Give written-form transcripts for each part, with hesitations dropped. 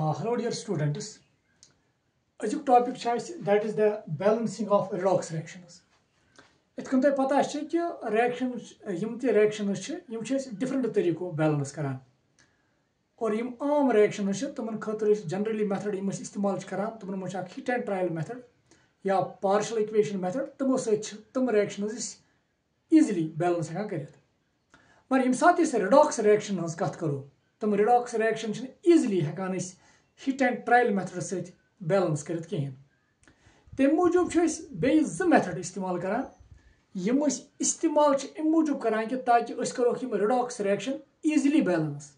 Hello dear students. Azuk topic that is the balancing of redox reactions. It can pata कि reactions reactions different तरीकों balance करान और यम आम reactions तमन खतर generally method यम इस्तेमाल करान तमन much hit and trial method या partial equation method तमो तम reactions easily balance हेकान करित मगर यम साथ redox reaction हंस कथ करो तम redox reaction easily हेकान hit and trial method सहित balance करित कहीं तम मूजूब बे मेथड इस्तेमाल करान यम इस्तेमाल अम मूजूब करान कि ताकि करो redox reaction easily balance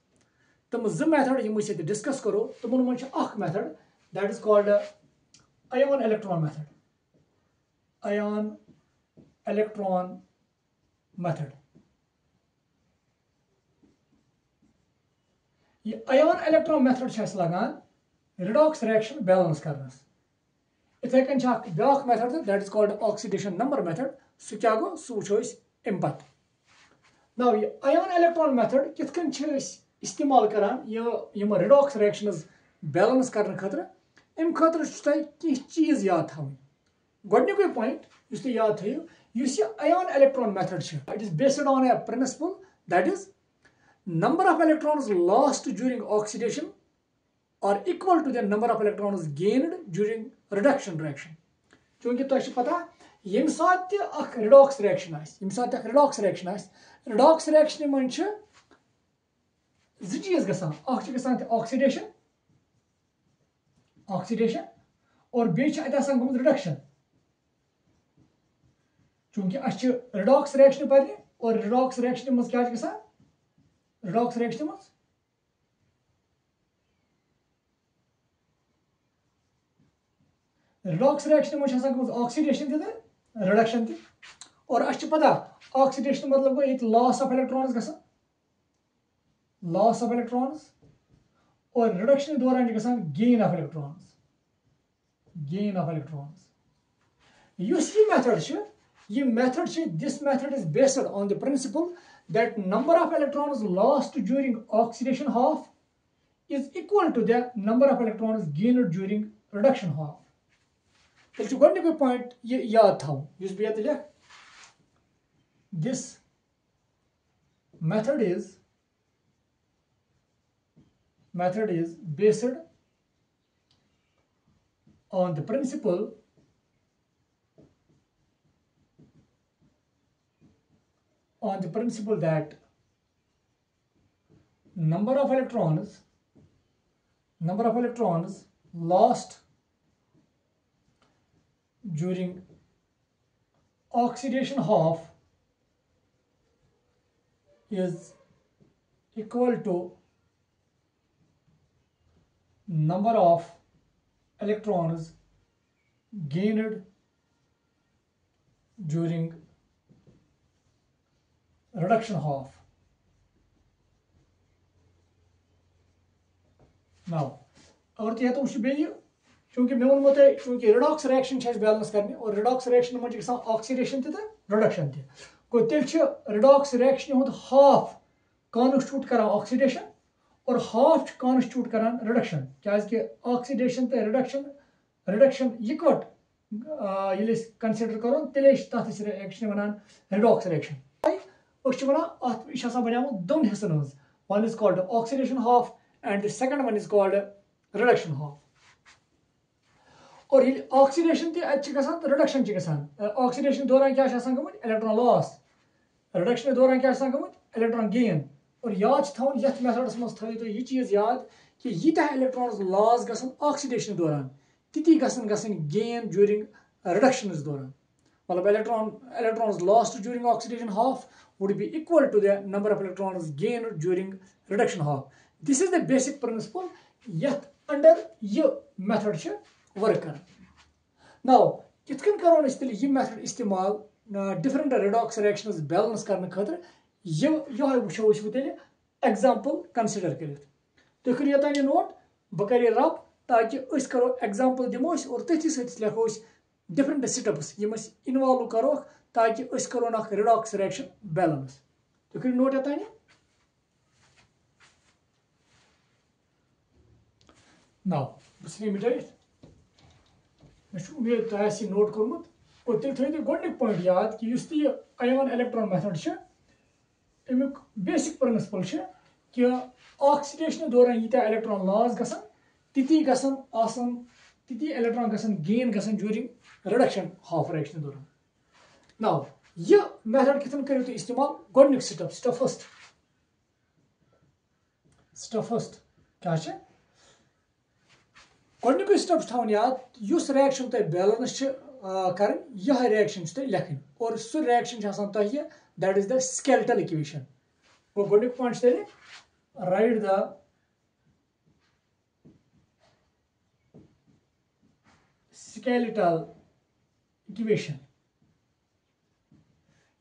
तम मेथड यम डिस्कस करो तमन मन method that is called ion electron method ion electron method ये ion electron method लगान redox reaction balance करनस इथे कन back method that is called oxidation number method सु क्या गो सु वुचो अम पत नाउ ये ion electron method कित कन इस्तेमाल करान यम redox reactions balance करने खतर अम खतर कि चीज याद थवन गोडनिक पॉइंट युस तुम याद थयो युस ये ion electron method it is based on a principle that is number of electrons lost during oxidation are equal to the number of electrons gained during reduction reaction चूंकि तुम पता यम साथ redox reaction redox reaction मन चीज गसान oxidation और बेगम reduction चूंकि redox reaction पर और redox reaction मज क्या redox reaction मज redox reaction मज ऑक्सीडेशन थे रिडक्शन थे और पता ऑक्सीडेशन मतलब गो ये लॉस ऑफ इलेक्ट्रॉन्स गसान लॉस ऑफ इलेक्ट्रॉन्स और रिडक्शन दौरान गेन ऑफ इलेक्ट्रॉन्स युस ये method this method is based on the principle that number of electrons lost during oxidation half is equal to the number of electrons gained during reduction half. So गोडनिक point ये याद थव use बे ये this method is based on the principle that number of electrons lost during oxidation half is equal to number of electrons gained during reduction half. Now अगर तुम हेतो बे चूंकि मे वो चूंकि redox reaction बैलेंस करने और redox reaction मन oxidation तो रिडक्शन गो तेल redox reaction हुंद हाफ कॉन्स्टिट्यूट करान ऑक्सीडेशन और हाफ कॉन्स्टिट्यूट करान रिडक्शन क्या ऑक्सीडेशन तो रिडक्शन इकवट ये कंसिडर करो तेल तथ रिएक्शन वनान redox reaction बना दोन हिस्सन हज one is called oxidation half and the second one is called reduction half और ये ऑक्सीडेशन तो रिडक्शन ऑक्सीडेशन दौरान क्या गमुत इलेक्ट्रॉन लॉस रिडक्शन दौरान क्या गमुत इलेक्ट्रॉन गेन और याद थवन यथ मेथड्स मज थो तो ये चीज याद कि यीता इलेक्ट्रॉन्स लॉस गसन ऑक्सीडेशन दौरान तिती गसन गेन ड्यूरिंग रिडक्शन दौरान मतलब electrons lost during oxidation half would be equal to the number of electrons gained during reduction half. This is the basic principle yet under ये method work कर. Now कित कन करो ये method इस्तेमाल different redox reactions balance करने खतर ये वुचो तेल example consider करित तुम करियो तानी नोट बह कर रब ताकि करो example दिमो और तथि सत लिखो different steps यम इन्वॉल्व करो ताकि करो redox reaction balance तुम करियो नोट तानी नाउ बस मिटाइट मे उम्मीद तुम आसि नोट कोर्मुत और तेल थो गोडनिक पॉइंट याद कि युस ये आयन इलेक्ट्रॉन मेथड अमुक बेसिक प्रिंसिपल कि ऑक्सीडेशन दौरान यीत्या इलेक्ट्रॉन लॉस गसन तिती गसन आसन तिती इलेक्ट्रॉन गसन गेन गसन ड्यूरिंग रिडक्शन हाफ रिएक्शन दौरान नाउ ये मेथड कितन करियो तुम इस्तेमाल गोडनिक स्टेप फर्स्ट क्या गोडनिक स्टेप थवन याद युस रिएक्शन तुम बैलेंस कर यह रिएक्शन तुम लिखन और सह रिएक्शन तुम that is the skeletal equation वो गोडनिक पॉइंट तेल राइट द स्केलेटल इक्वेशन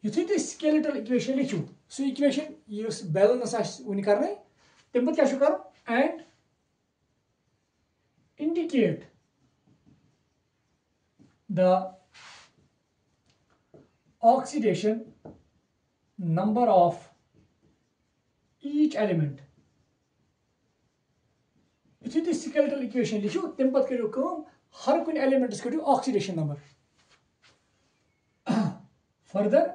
युथु तुम स्केलेटल इक्वेशन लिखो सह इक्वेशन युस बैलेंस वन कर तम पे क्या कर and indicate the oxidation number of each element. यदि तुम स्केलेटल इक्वेशन लिखो तम पे करो हर कुन एलिमेंटस करो oxidation number further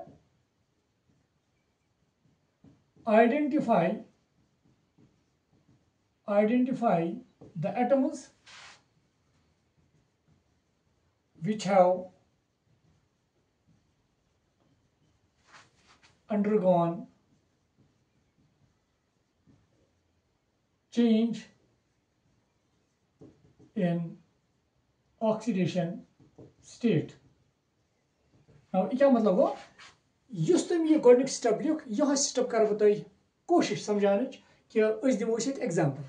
identify the atoms which have undergone change in oxidation state. Now क्या मतलब गो युस तुम ये गोडनिक स्टेप लिख यह स्टेप कर बह तुम कोशिश समझान कि दिमो एग्जाम्पल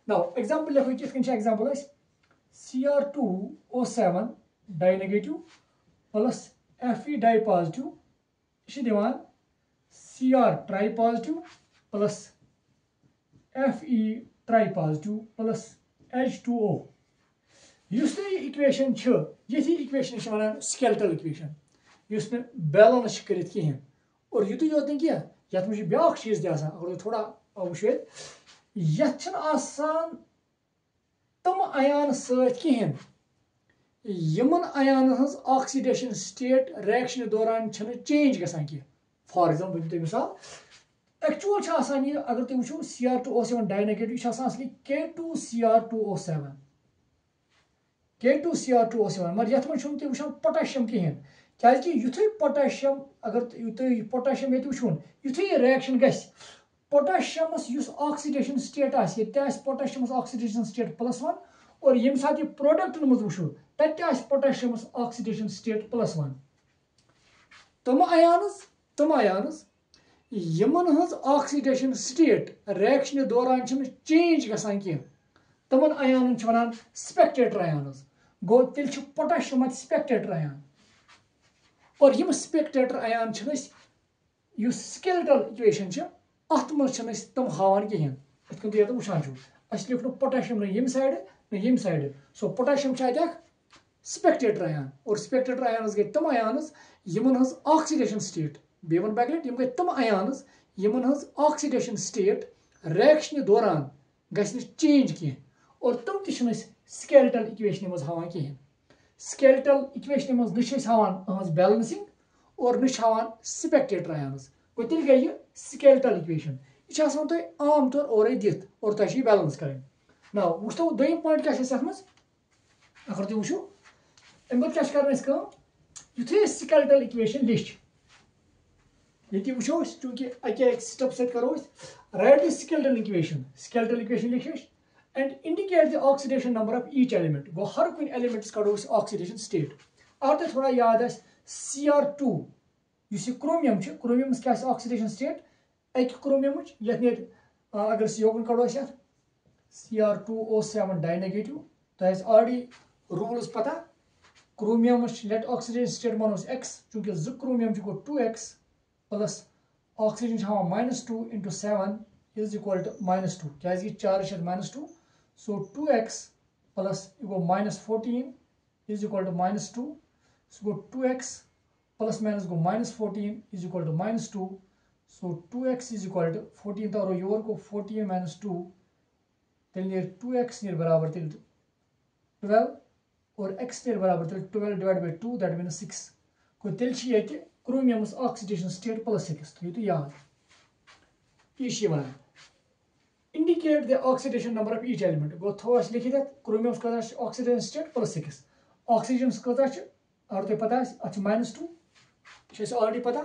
नाउ एग्जाम्पल लिखो कि example Cr2O7 di negative plus Fe di positive दिवान Cr tri positive plus Fe tri positive plus H2O युस तुम इक्वेशन ये इक्वेशन वन स्केलेटल इक्वेशन युस ने बैलेंस कर कहें और युत योत नहीं क्या ये ब्या चीज अगर थोड़ा वो ये तम अयान सहें यमन अयान ऑक्सीडेशन स्टेट रिएक्शन दौरान चेंज गसान कह फॉर एग्जाम्पल तुम मिसाल एक्चुअल यह अगर तुम वो Cr2O7 डाइनेगेटिव असली K2Cr2O7 मगर ये तुम वो पोटेशियम कहें क्या युथु पोटेशियम अगर तुम पोटेशियम ये वो युथु यह रिएक्शन ग पोटेशियमस ऑक्सीडेशन स्टेट पोटेशियमस ऑक्सीडेशन स्टेट +1 और ये सात यह प्रोडक्ट मज वो तत पोटेशियमस ऑक्सीडेशन स्टेट +1 तम अयानस यमन हज ऑक्सीडेशन स्टेट रिएक्शन दौरान चेंज गसान कह तमन अयान वन स्पेक्टेटर अयानस गो तेल पोटेशियम स्पेक्टेटर अयान और यम स्पेक्टेटर अयान स्केलेटल इक्वेशन अत मज तम हावान कहें ये तुम वुचान लिख पोटेशियम न यम side so potassium spectator ion और स्पेक्टेटर अयानस गई तम अयानस यमन हज ऑक्सीडेशन स्टेट बे वन बैक यम गई तम अयानस यमन हज ऑक्सीडेशन स्टेट रिएक्शन दौरान गि चेंज कह और तुम त स्केलेटल इक्वेशन मज हावान कहें स्केलेटल इक्वेशन मज न हावान बैलेंसिंग और न हावान स्पेक्टेटर अयानस गो तेल गई स्केलेटल इक्वेशन यह तुम आम तौर और दिथ और तुम बैलेंस करें ना वो दोम पॉइंट क्या अगर तुम वो अमे क्या कर युथे स्केलेटल इक्वेशन लिख ये वो चूंकि अके स्टेप सत करो राइट द स्केलेटल इक्वेशन लिख and indicate the oxidation number of each element गो हर कुन एलिमेंट्स कड़ो ऑक्सीडेशन स्टेट अगर तुम थोड़ा याद Cr2 क्रोमियम क्या ऑक्सीडेशन स्टेट अक क्रोमियम अगर योगन कड़ो Cr2O7 डाइनेगेटिव तो ऑलरेडी रूल्स पता क्रोमियम लेट ऑक्सीडेशन स्टेट मानो x चूंकि 2 क्रोमियम गो 2x plus oxygen -2 × 7 is equal to -2 क्या चार्ज -2 सो 2x प्लस गो -14 इज इक्वल टू -2 सो गो 2x प्लस माइनस गो -14 is equal to -2 so 2x is equal to 14 तो your go 14 - 2 तेल 2x बराबर तेल 12 और x बराबर 12 डिवाइड बाय 2 दैट मीन्स 6 को तेल क्रोमियम ऑक्सीडेशन स्टेट +6 थो तो याद ये indicate the oxidation number of each element गो थो लिखित क्रोमियम ऑक्सीडेशन स्टेट +6 ऑक्सीजन अगर तुम पता -2 ऑलरेडी पता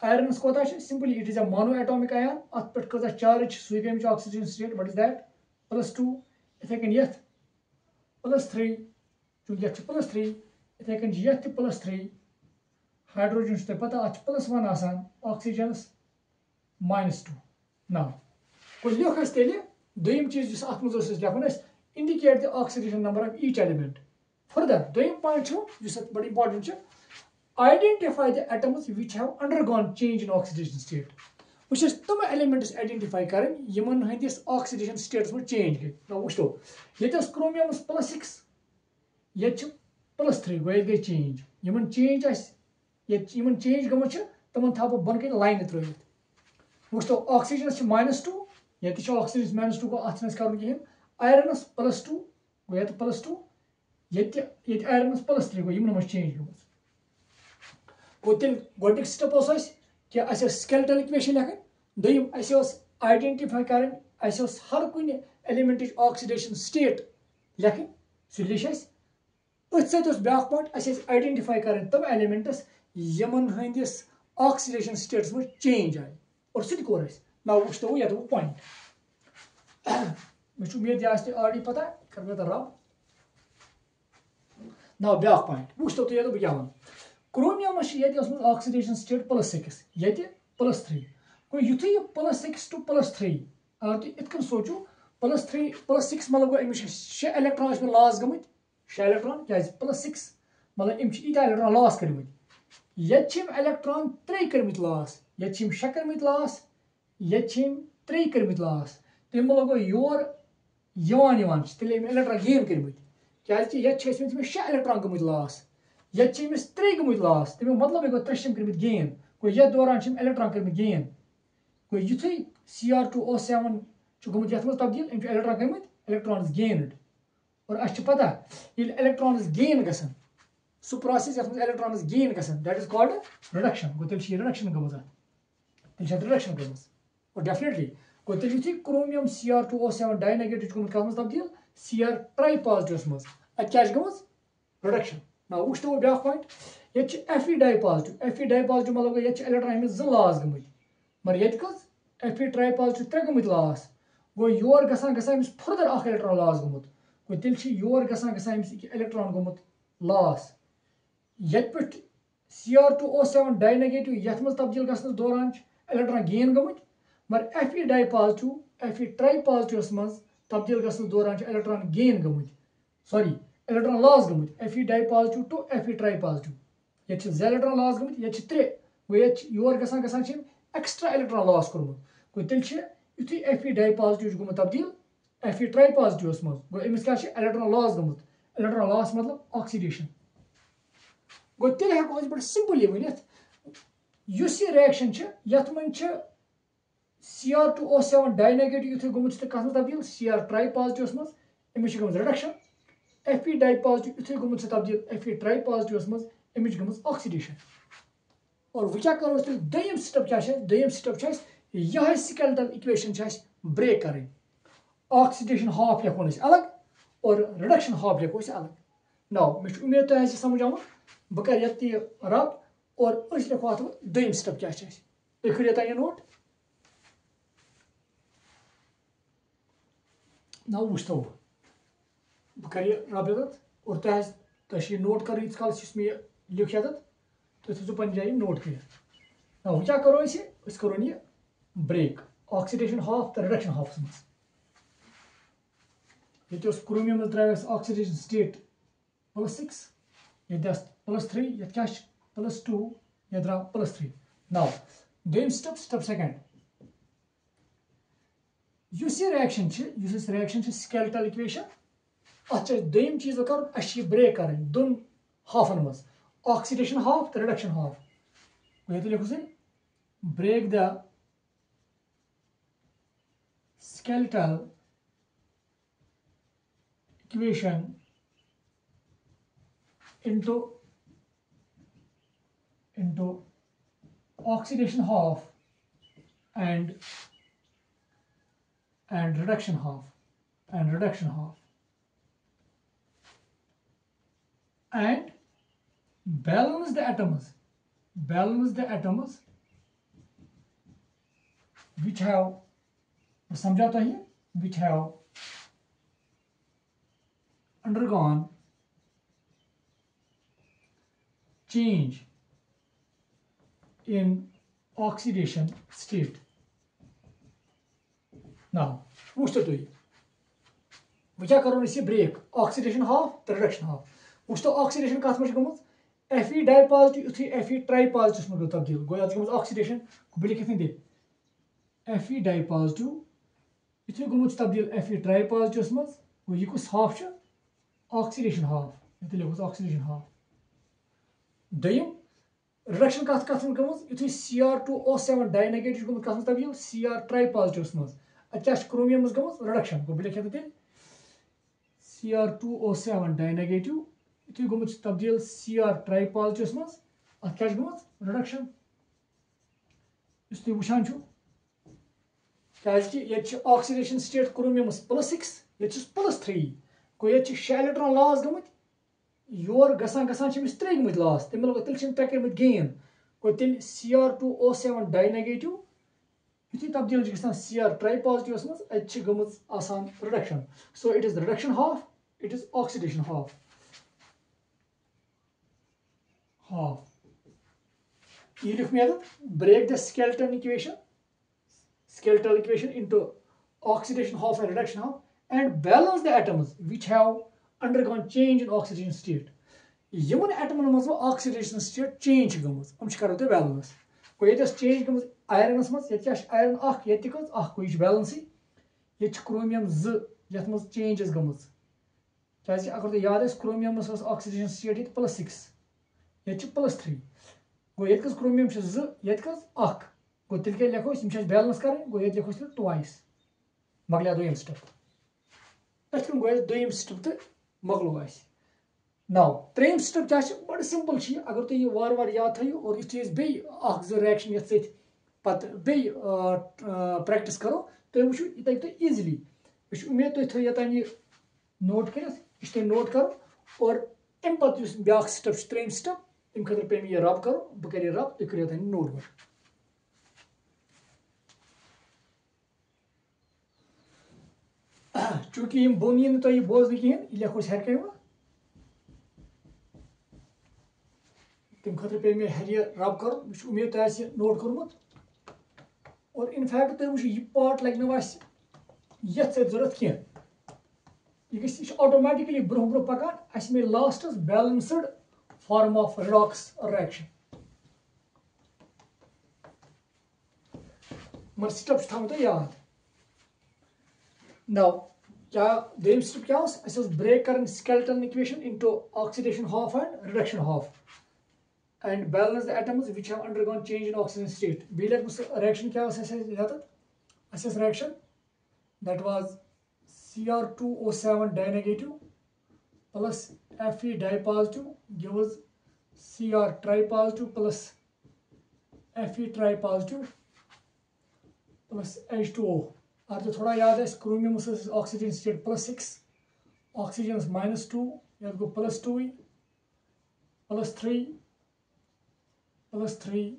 आयरन कोता simply it is a mono atomic ion अत पे कत चार्ज सुई गई oxygen state what is that +2 इथे कन यथ +3 चूंकि यथ +3 इथे कन यथ +3 हाइड्रोजन तुम पता अत +1 आसान ऑक्सीजन -2 ना को लिख तेल दोम चीज अत मज लिखन indicate the oxidation number of each element further दोम पॉइंट बड़ी important identify the atoms which have undergone change in oxidation state which is तम elements identify करें यमन हंदिस oxidation states में change गई ना वुचो यतस क्रोमियम +6 यत +3 गई change Yemen change Yemen change गमत तमन थाव बन के लाइन त्रित वुचो ऑक्सीजन -2 यत ऑक्सीजन -2 को अथ कर आयरन +2 गो यत +2 यत आयरन +3 गो यमन मज change गमत गो तेल गोडिक स्टेप कि स्केलेटल इक्वेशन लिखन दोम आइडेंटिफाई करें हर कुन एलिमेंट ऑक्सीडेशन स्टेट लिखन सह लिख अथ ब्या पॉइंट आइडेंटिफाई करें तम एलिमेंट्स यमन हंदिस ऑक्सीडेशन स्टेट्स में चेंज आए और सह कोर ना वो ये वो पॉइंट मे उम्मीद यह ऑलरेडी पता कर मैं रब ना ब्या पॉइंट वो तुम ये क्या वन क्रोमियम ऑक्सीडेशन स्टेट +6 ये +3 गो युथ यह +6 टू +3 अगर तुम इत सोचो +3 +6 मतलब गो अमिश 6 इलेक्ट्रॉन लॉस गमत 6 इलेक्ट्रॉन क्या +6 मतलब अम इलेक्ट्रॉन लॉस कर्म ये इलेक्ट्रॉन 3 कर्मित लॉस ये 6 कर्मित लॉस ये 3 कर्मित लॉस तम गो योर तेल इलेक्ट्रॉन गेन कर्मित क्या ये 6 इलेक्ट्रॉन गमत लॉस ये 3 गमत लॉस तमें मतलब गो 3 कर्मित गेन गो ये दौरान इलेक्ट्रॉन कर्मित गेन गो युथ Cr2O7 गमत ये तब्दील अम इलेक्ट्रॉन कर्मित इलेक्ट्रॉन गेनड और अस पता ये इलेक्ट्रॉन गेन गसन सह प्रोसेस ये इलेक्ट्रॉन गेन गसन दैट इज कॉल्ड रिडक्शन गो तेल रिडक्शन गमत रिडक्शन गम और डेफिनेटली गो तेल युथ क्रोमियम Cr2O7 डाइनेगेटिव गमत कत तब्दील Cr ट्राई पॉजिटिव मज अत क्या गमत रिडक्शन ना वो ब्या पॉइंट ये Fe डाई पॉजिटिव मतलब ये इलेक्ट्रॉन 2 लॉस गमत मगर ये Fe ट्राई पॉजिटिव 3 गमत लॉस गो योर गसान फर्दर इलेक्ट्रॉन लॉस गमत गो तेल योर गसान इलेक्ट्रॉन गमत लॉस ये पे Cr2O7 डाइनेगेटिव ये तब्दील गस दौरान इलेक्ट्रॉन गेन गमत मगर Fe di positive Fe tri positive मज तब्दील गस दौरान इलेक्ट्रॉन गेन गमत सॉरी इलेक्ट्रॉन लॉस गमत Fe di positive to Fe tri positive ये 2 इलेक्ट्रॉन लॉस गमत ये 3 गो ये योर गसान एक्स्ट्रा इलेक्ट्रॉन लॉस कोरमुत गो तेल युथी Fe डाई पॉजिटिव गमत तब्दील Fe ट्राई पॉजिटिव मज गो अमिस क्या इलेक्ट्रॉन लॉस गमत इलेक्ट्रॉन लॉस मतलब ऑक्सीडेशन गो तेल हेको पे सिंपली वनित युस ये रिएक्शन यथ मन Cr2O7 डाइनेगेटिव युथ गमत कत तब्दील Cr ट्राई पॉजिटिव मज अमिस गमत रिडक्शन Fe डाई पॉजिटिव युथ गमत तब्दील Fe ट्राई पॉजिटिव मज अमिस गमत ऑक्सीडेशन और वो क्या करो दोम स्टेप क्या दोम स्टेप यह स्केलेटल इक्वेशन ब्रेक करें ऑक्सीडेशन हाफ लिखो अलग और रिडक्शन हाफ लिखो अलग ना मे उम्मीद तुम समझ आमुत बह कर ये रब और लिखो अत दोम स्टेप क्या तुम करिए ये नोट ना वो बह कर रब और तुम नोट कर मे लिख ये तुम पे जाए नोट कर ना वो क्या करो करो ये ब्रेक ऑक्सीडेशन हाफ तो रिडक्शन हाफ मज ये क्रोमियम द्राव ऑक्सीडेशन स्टेट +6 ये +3 ये क्या +2 ये द्राव +3 नाउ दोम स्टेप सेकंड युस ये रिएक्शन स्केलेटल इक्वेशन अत दोम चीज कर ब्रेक कर दोन हाफन मज ऑक्सीडेशन हाफ तो रिडक्शन हाफ ये लिखो break the skeletal equation into oxidation half and reduction half and balance the atoms which have undergone change in oxidation state. Now, what's the way? We क्या करो इसे break oxidation half the reduction half. What's the oxidation काथ में गमत Fe dipositive उठी Fe tripositive में तब्दील गोया गमत oxidation को बिल्कुल कितने दे Fe dipositive इतने गमत तब्दील Fe tripositive में वो ये कुछ half च oxidation half इतने लिखो oxidation half. दयम reduction काथ में गमत इतने Cr2O7 dinegative गमत काथ में तब्दील Cr tripositive में अच्छा chromium में गमत reduction को बिल्कुल कितने Cr2O7 dinegative इतने गमत तब्दील Cr tripositive में अच्छा गमत reduction इसलिए वुशान छु क्योंकि ये oxidation state chromium +6 ये +3 को ये 6 electron loss गमत योर गसान मिस 3 गमत loss तमिल तिल छिन ट्रैक गमत gain को तिल Cr2O7 dinegative इतने तब्दील गसान Cr tripositive में अच्छा गमत आसान reduction. So it is the reduction half, it is oxidation half. You method break the skeletal equation into oxidation half and reduction half and balance the atoms which have undergone change in oxidation state. Yemon atom maz oxidation state change gamos. Karo te balance. Ko yetas change gamos iron maz yetyash iron akh yetikos akh ko ish balance yet chromium z yat maz changes gamos. Kyazi agar te yaad es chromium maz oxidation state +6 yet +3. Go yetkas chromium z yetkas akh. Go tilke lekho sim chas balance kare go yet lekho twice. Magla doyim step. Let's go as doyim step te maglo ais. Now, trim step क्या है बड़ा simple चीज़ अगर तो ये वार याद है और इस चीज़ बे अक्सर reaction ये से पत बे practice करो तो ये वुशु इतना तो easily वुशु उम्मीद तो इतना ये तानी note करें इसे note करो और इम पत use back step trim step इम खतर पे ये rub करो बकरे rub तो करिए तानी note कर चूँकि इम बोनी ने तो ये बोझ नहीं किया इल्ला कुछ है क्या तम खतर पे मे हरिया रब कर उम्मीद तो नोट कर्मुत और इनफैक्ट तुम वो यह पार्ट लगे ये जरूरत कह यह ऑटोमेटिकली ब्रोह ब्रोह पकान अस मे लास्टस balanced form of redox reaction मगर स्टेप्स थो तो याद नाउ क्या दोम स्टेप क्या ब्रेक कर skeletal equation into oxidation half and reduction half and balance the atoms which have undergone change in oxidation state. Reaction reaction that was Cr2O7 dinegative plus Fe dipositive gives Cr tripositive plus Fe tripositive plus H2O. Are the thoda yaad hai chromium oxidation state +6, oxygen is -2, you have to go +2 +3 +3,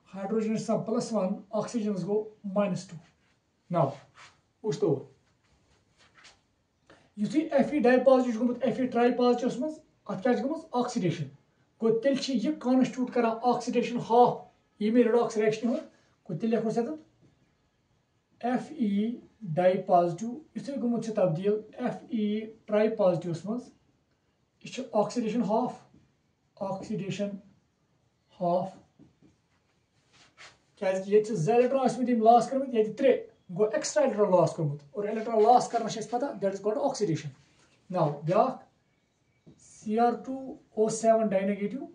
hydrogen is +1, oxygen go -2. Now, what's the you see Fe dipositive go Fe tripositive mans at kya go oxidation go tel chi ye constitute kara oxidation half ye me redox reaction ho go tel lekho sat Fe dipositive ise go mut tabdil Fe tripositive mans is oxidation half क्या ये Z electron loss कर ये 3 गो extra electron loss कर्मुत और electron loss करना पता that is called oxidation. Now back Cr2O7 dinegative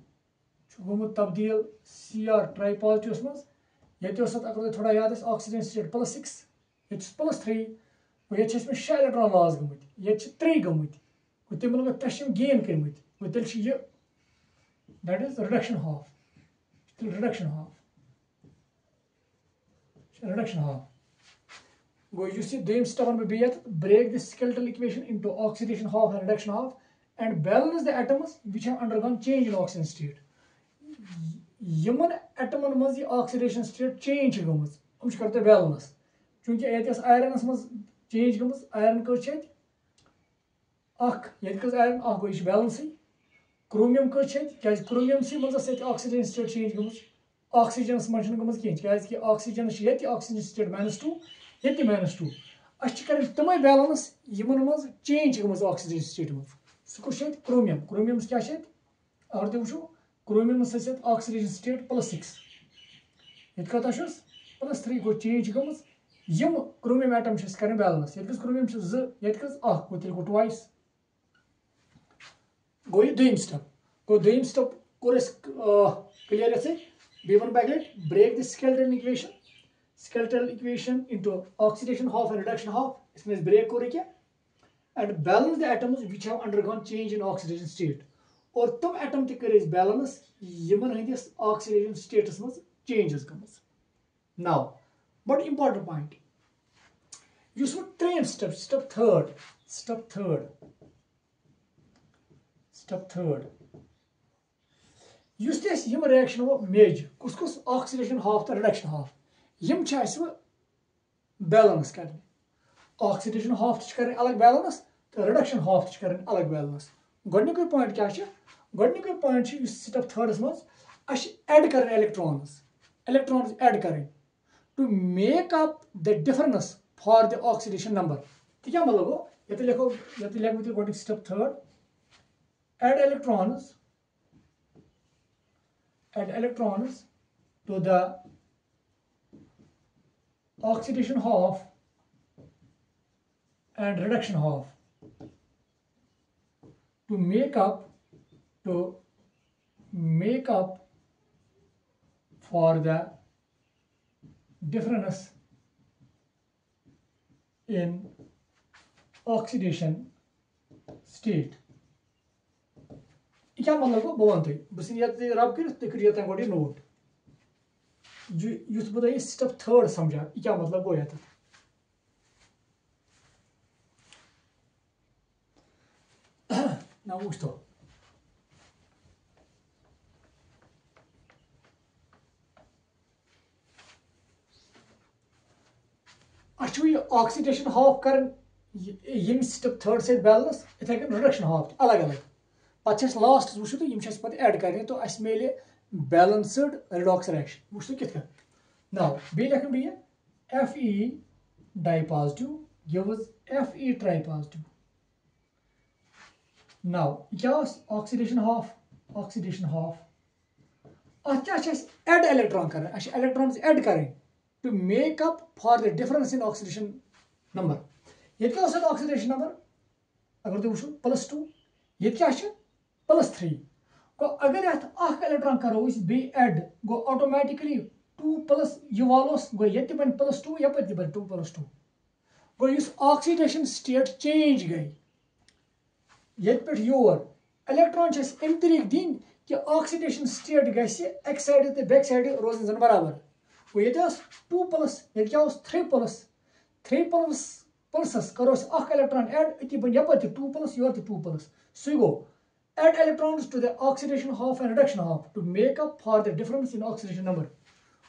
गोमुत तब्दील Cr tripositive मज ये अगर थोड़ा याद ऑक्सीजन स्टेट +6 ये +3 और ये 6 इलेक्ट्रॉन लॉस गमुत ये 3 गमुत तमिल 3 गेन कर्मुत तेल that is reduction half. Still reduction half. Reduction half. Go, you see, the step on break the skeletal equation into oxidation half and reduction half, and balance the atoms which have undergone change in oxidation state. Human atom maz ye oxidation state change gumuz. Karte balance. Chunki etyas iron maz change gumuz. Iron ko chet. Yetkas iron go ish balance. Chromium ko chet. Kaz chromium si maz set oxidation state change gumuz. Oxygen maz gumuz change. Kaz ki oxygen is yet oxygen state -2. Yet -2. Ash karin tamay balance human maz change gumuz oxidation state maz. So chet chromium. Chromium kya chet? Aur de wushu chromium is oxidation state +6. It +3 go change gumuz. Yum chromium atom is current balance. Yet chromium is z. Yet go till twice. Go doim step. Go doim step. Chorus clear as B1 backlight. Break the skeletal equation. Skeletal equation into oxidation half and reduction half. It means break kore and balance the atoms which have undergone change in oxidation state. Or tum atom te kare balance yimon hindis oxidation status maz changes comes. Now, but important point. You should train step third. Use this yim reaction of major. Kuskus oxidation half to reduction half. Yim chais balance karne. Oxidation half to karne alag balance, to reduction half to karne alag balance. Godnikoi point kya hai? Godnikoi point है step third मज अश add करें electrons add करें to make up the difference for the oxidation number. तो क्या मतलब हो? ये तो लिखो Gothic step third add electrons to the oxidation half and reduction half to make up for the difference in oxidation state. क्या मतलब हो बोलते हैं बस ये रब कर तो करिए तंग गोटी नोट युद्ध बताइए स्टेप थर्ड समझा क्या मतलब हो जाता ना उस तो actually oxidation half करन यम स्टेप थर्ड से बैलेंस इथे रिडक्शन हाफ अलग पत लास्ट वो तो यम पे ऐड कर तो अस मिले बैलेंस्ड रिडॉक्स रिएक्शन वो कित नाउ बे लिख बे Fe di positive gives Fe tri positive now क्या ऑक्सीडेशन हाफ अत क्या ऐड इलेक्ट्रॉन कर इलेक्ट्रॉन्स ऐड करें to make up for the difference in oxidation number. ये क्या होता है oxidation number? अगर तो वुशो +2 ये क्या है +3 को अगर यात आख इलेक्ट्रॉन करो इस बे ऐड गो ऑटोमेटिकली 2 प्लस ये वालोस गो ये बन +2 या पति बन 2 + 2 गो इस ऑक्सीडेशन स्टेट चेंज गई ये पे योर इलेक्ट्रॉन छस एम तरीक दिन कि ऑक्सीडेशन स्टेट गसी एक साइड ते बैक साइड रोजन जन बराबर वो ये 2 प्लस ये क्या 3 प्लस करो अख इलेक्ट्रॉन ऐड इति बन यपति 2 plus your 2 plus so go add electrons to the oxidation half and reduction half to make up for the difference in oxidation number.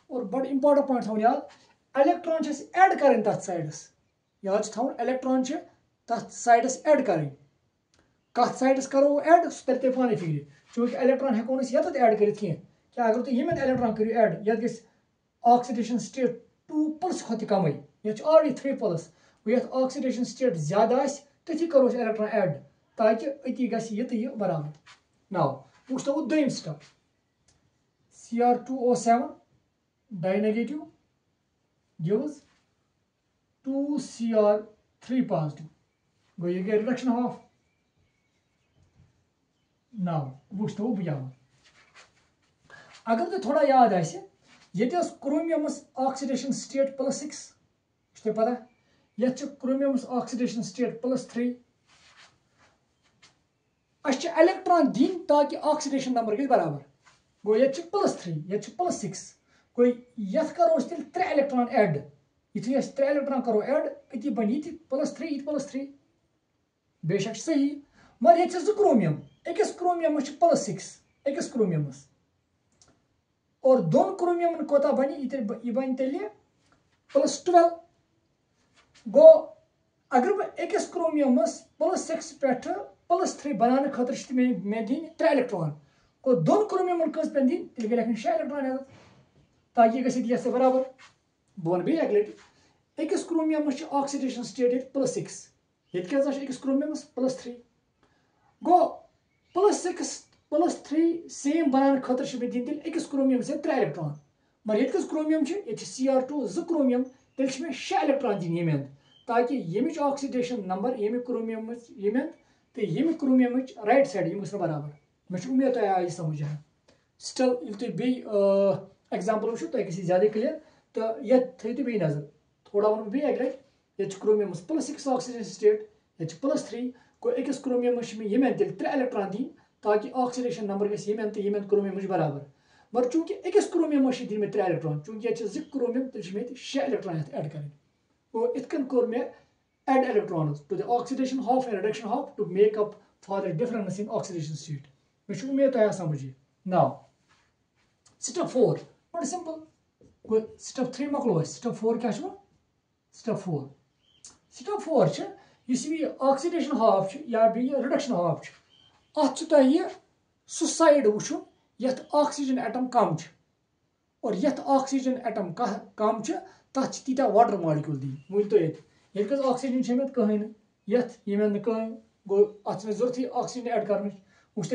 और बड़ important point थोन याद इलेक्ट्रॉन छस ऐड करें तथ साइडस याद थोन इलेक्ट्रॉन छ तथ साइडस ऐड करें कथ साइडस करो ऐड तरते पानी फिक्र चूंकि इलेक्ट्रॉन हेको न यत ऐड करित की क्या अगर तो यमन इलेक्ट्रॉन करियो ऐड यत गस ऑक्सीडेशन स्टेट 2 प्लस खत कम ये ऑलरेडी 3 प्लस वो ऑक्सीडेशन स्टेट ज्यादा तथी करो इलेक्ट्रॉन ऐड ताकि अति गसी ये बराबर नाउ वुच तो दोम step Cr2O7 di negative gives 2Cr3 positive गो ये गई रिडक्शन हाफ नाउ वुच तो बया अगर तो थोड़ा याद आसे ये क्रोमियमस ऑक्सीडेशन स्टेट +6 तो पता ये क्रोमियमस ऑक्सीडेशन स्टेट +3 अच्छे इलेक्ट्रॉन दिन ताकि ऑक्सीडेशन नंबर गई बराबर गो ये +3 ये +6 गो ये करो तेल 3 इलेक्ट्रॉन ऐड ये 3 इलेक्ट्रॉन करो ऐड अति बन ये +3 ये +3 बेशक सही मगर ये 2 क्रोमियम अकिस क्रोमियम +6 अकिस क्रोमियमस और 2 क्रोमियम कोता बन ये बन तेल +12 गो अगर बह अकिस क्रोमियमस +6 पे +3 बनाने खतर मे दिन 3 इलेक्ट्रॉन को 2 क्रोमियम कस पे दिन तेल गए लिखन 6 इलेक्ट्रॉन ताकि यह गई बराबर बह वन बेक लटि अकिस क्रोमियमस ऑक्सीडेशन स्टेट +6 ये अकिस क्रोमियमस +3 गो +6 +3 सेम बनाने खतर मे दिन तेल अकिस क्रोमियम से 3 इलेक्ट्रॉन मगर ये कस क्रोमियम ये Cr2 2 क्रोमियम तेल मे 6 इलेक्ट्रॉन दिन ये ताकि यमिच ऑक्सीडेशन नंबर यमि क्रोमियम ये तो यमि क्रोमियम राइट साइड यम गस बराबर मे उम्मीद तुम आयी समझ स्टिल तुम बे एग्जाम्पल वो तुम गई ज्यादा क्लियर तो ये थो तुम बे नजर थोड़ा वन बे अक लटि ये क्रोमियमस +6 ऑक्सीडेशन स्टेट ये +3 गो अकिस क्रोमियमस ये तेल 3 इलेक्ट्रॉन दिन ताकि ऑक्सीडेशन नंबर गई तो ये क्रोमियम बराबर मगर चूंकि अकिस क्रोमियमस दिन मे 3 इलेक्ट्रॉन चूंकि ये 2 क्रोमियम तेल मे 6 इलेक्ट्रॉन ऐड कर इत core may add electrons to the oxidation half and reduction half to make up for the difference in oxidation state. मे उम्मीद तुम समझ now step 4 very simple step 3 मकलो step 4 क्या step 4 इस oxidation half या reduction half अत सह side वुचुन यथ oxygen atom कम और यथ ऑक्सीजन एटम कम तथ तीता वाटर मॉलिक्यूल दी वन तो ये ऑक्सीजन कहें ये कहें गो अत जरूरत ऑक्सीजन ऐड कर वुच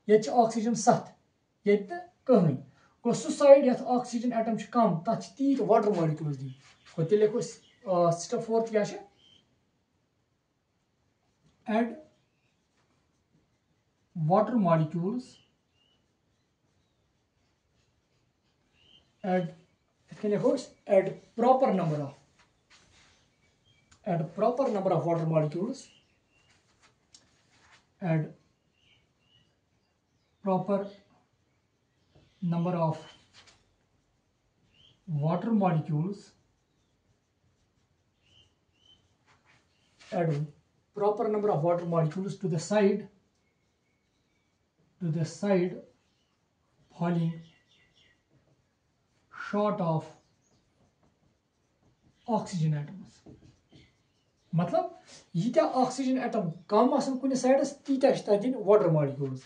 ये ऑक्सीजन 7 ये कहें गो सह साइड यथ ऑक्सीजन एटम कम तथ तीत वाटर मॉलिक्यूल्स दी गो तेल लिखो स्टेप 4 क्या add water molecules add proper number of water molecules add proper number of water molecules add proper number of water molecules to the side falling short of oxygen atoms मतलब यीत्या oxygen atom कम आसन कुछ sides तीत्या छ दिन water molecules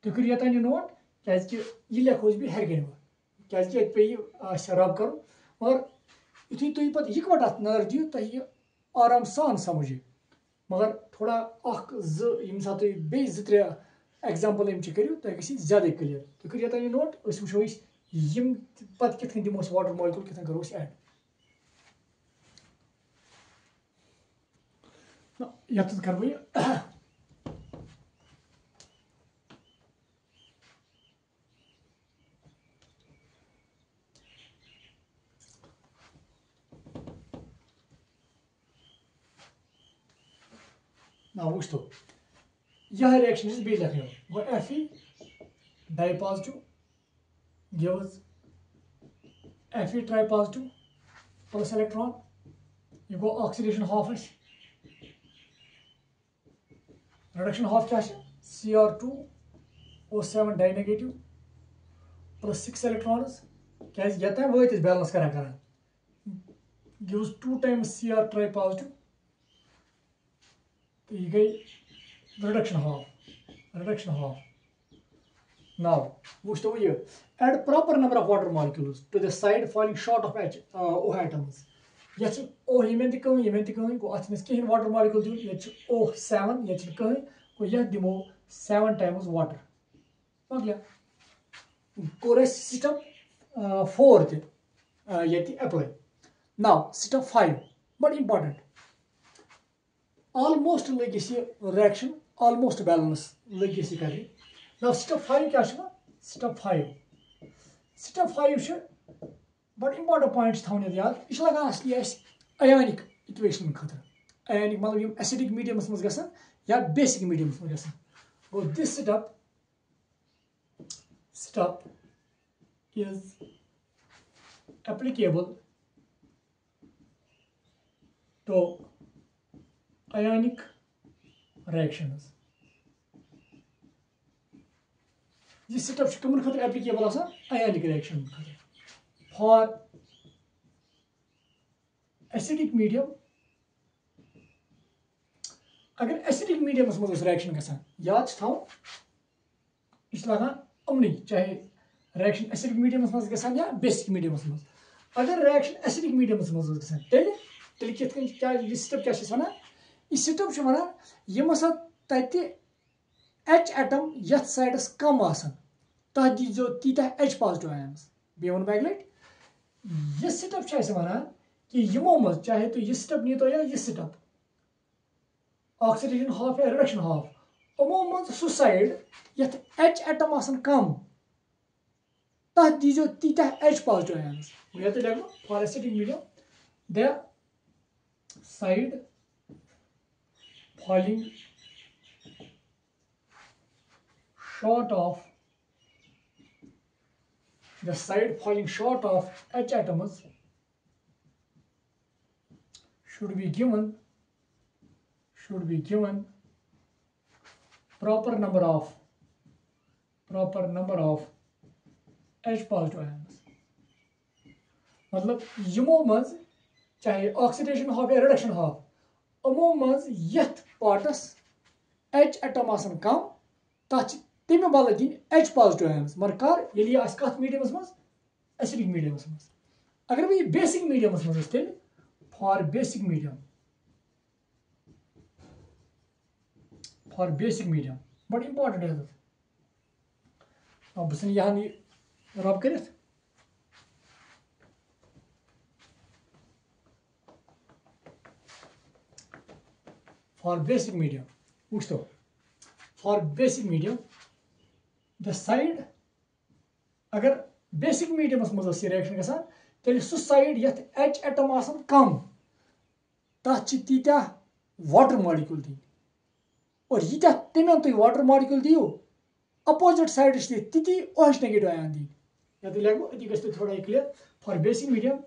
तुम करियो तन note क्या ये लिखो बह हरगन क्या पे रब कर और यु तुम पे इकवट अत नजर दियो तुम आराम सान समझ मगर थोड़ा यम सा तुम बे 2-3 एग्जाम्पल करो तुम गई ज्यादा क्लियर तुम करियो तन नोट वो यम पे कित दिमो वाटर मॉलिक्यूल कित करो ऐड यत कर वो तो यह रिएक्शन बे लिखो गो Fe di positive gives Fe tri positive plus electron ये गो ऑक्सीडेशन हाफ रिडक्शन हाफ क्या Cr2O7 di negative plus 6 electrons क्या ये वत बैलेंस कर gives 2 times Cr tri positive तो ये गई reduction half now which to you add proper number of water molecules to the side falling short of O atoms yes O yemen tikoi go atmis kehin water molecule do yet O7 yet kai go yet demo 7 times water okay chorus step 4 yet apply now step 5 but important almost legacy reaction almost balance legacy kari now step 5 क्या step 5 but important points थवन याद यह लगान असली अयानिक equation खतर अयानिक मतलब acidic mediums मज गसन या basic मीडियमस मज गसन Go this step is applicable to ionic reactions. This step is applicable as ionic reaction. For acidic medium, अगर acidic medium में reaction गसान याद थाओ इस लगान अमनी चाहे reaction acidic medium में गसान या basic medium में अगर reaction acidic medium में गसान तेल कित कन क्या इस step क्या चीज़ वना इस step जो वना ये मसा ताकि H atom यथ sides कम आसन ताकि जो तीता H positive ions B1 backlight ये step चाहे वना कि ये मोमस चाहे तो ये step नहीं तो या ये step oxidation half या reduction half अमूमन suicide यथ H atom आसन कम तह दीजो तीता H positive ions ये तो लगो for acidic medium the side falling short of H atoms should be given proper number of H positive ions. मतलब यमो मज चाहे ऑक्सीडेशन हाफ या रिडक्शन हाफ अमो मज यथ पार्टस H एटम आसन कम तथ तमे बल दिन H positive ions मर कर यदि आस कथ मीडियमस मज एसिडिक मीडियमस मज अगर वे बेसिक मीडियमस मज तेल for basic medium but important है अब बस यहाँ रब कर फॉर बेसिक मीडियम वुचतो for basic medium the side अगर बेसिक मीडियमस मज रिएक्शन गसान तेल सु साइड यथ H एटम आसन कम तथ तीत्या वाटर मॉलिक्यूल दी और यीत्या तमें तुम वाटर मॉलिक्यूल दियो अपोजिट साइड ती OH नेगेटिव आयन दी या तो लगो अति गस्त थोड़ा clear for basic medium